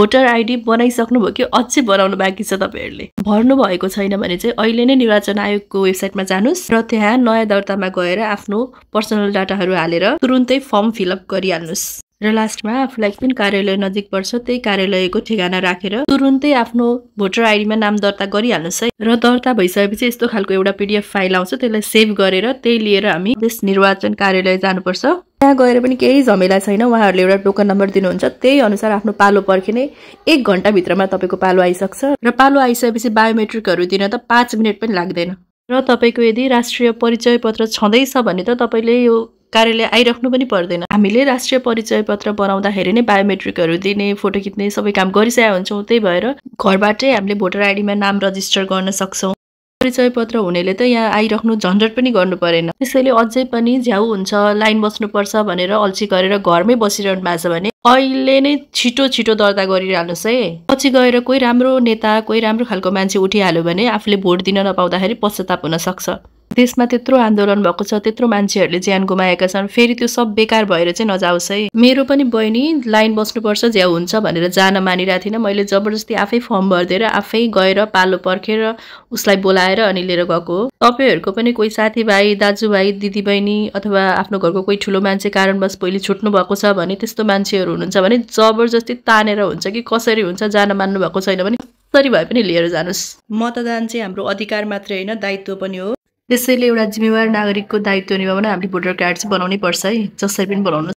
voter ID बनाइसक्नुभयो कि अझै बनाउनु बाँकी छ तपाईहरुले भर्नु भएको छैन भने चाहिँ अहिले नै निर्वाचन आयोगको वेबसाइटमा जानुस् र त्यहाँ नयाँ दर्तामा गएर आफ्नो पर्सनल डाटाहरु हालेर तुरुन्तै फर्म फिलअप गरिहाल्नुस् र लास्टमा आफुलाई कुन कार्यालय नजिक पर्छ त्यही कार्यालयको ठेगाना राखेर तुरुन्तै आफ्नो भोटर आइडीमा नाम दर्ता गरिहाल्नुस् है र दर्ता भइसकेपछि यस्तो खालको एउटा पीडीएफ फाइल आउँछ त्यसलाई सेभ गरेर त्यही लिएर हामी देश निर्वाचन कार्यालय जानुपर्छ त्यहाँ गएर पनि केही झमेला छैन उहाँहरुले एउटा टोकन नम्बर दिनुहुन्छ त्यही अनुसार आफ्नो पालो पर्खिने 1 घण्टा भित्रमा तपाईको पालो आइसक्छ र पालो आइसकेपछि बायोमेट्रिकहरु दिन त 5 मिनेट पनि लाग्दैन र तपाईको यदि राष्ट्रिय परिचय पत्र छँदैछ भने त तपाईले यो कार्यालय आइराख्नु पनि पर्दैन हामीले राष्ट्रिय परिचय पत्र बनाउँदाखेरि नै बायोमेट्रिकहरु दिने फोटो खिच्ने सबै काम गरिसकेका हुन्छौं त्यही भएर घरबाटै हामीले भोटर आइडीमा नाम रजिस्टर गर्न सक्छौं परिचय पत्र हुनेले त यहाँ आइराख्नु झन्झट पनि गर्नु परेन त्यसैले अझै पनि झ्याउ हुन्छ लाइन बस्नु पर्छ भनेर अल्छी गरेर घरमै बसिरहनु भएको छ भने अहिले नै छिटो छिटो दर्ता गरिहाल्नुस् है पछि गएर कोही राम्रो नेता कोही राम्रो खालको मान्छे उठिहाल्यो भने आफूले भोट दिन नपाउँदाखेरि पश्चाताप हुन सक्छ देशमा त्यत्रो आन्दोलन भएको छ त्यत्रो मान्छेहरुले ज्यान गुमाएका छन् फेरि त्यो सब बेकार भएर चाहिँ नजाओस् है मेरो पनि बहिनी लाइन बस्नुपर्छ झ्याउ हुन्छ भनेर जान मानिरहेको थिएन मैले जबरजस्ती आफै फर्म भर्दिएर आफै गएर पालो पर्खेर उसलाई बोलाएर अनि लिएर गएको हो तपाईहरुको पनि कोही साथीभाइ दाजुभाइ दिदीबहिनी अथवा आफ्नो घरको कोही ठुलो मान्छे कारणवश पहिले छुट्नु भएको छ भने त्यस्तो मान्छेहरु हुनुहुन्छ भने जबरजस्ती तानेर हुन्छ कि कसरी हुन्छ जान मान्नु भएको छैन भने कसरी भए पनि लिएर जानुस् मतदान चाहिँ हाम्रो अधिकार मात्रै हैन दायित्व पनि हो त्यसैले एउटा जिम्मेवार नागरिकको दायित्व निभाउन हामीले भोटर कार्ड चाहिँ बनाउनै पर्छ है जसरी पनि बनाउनु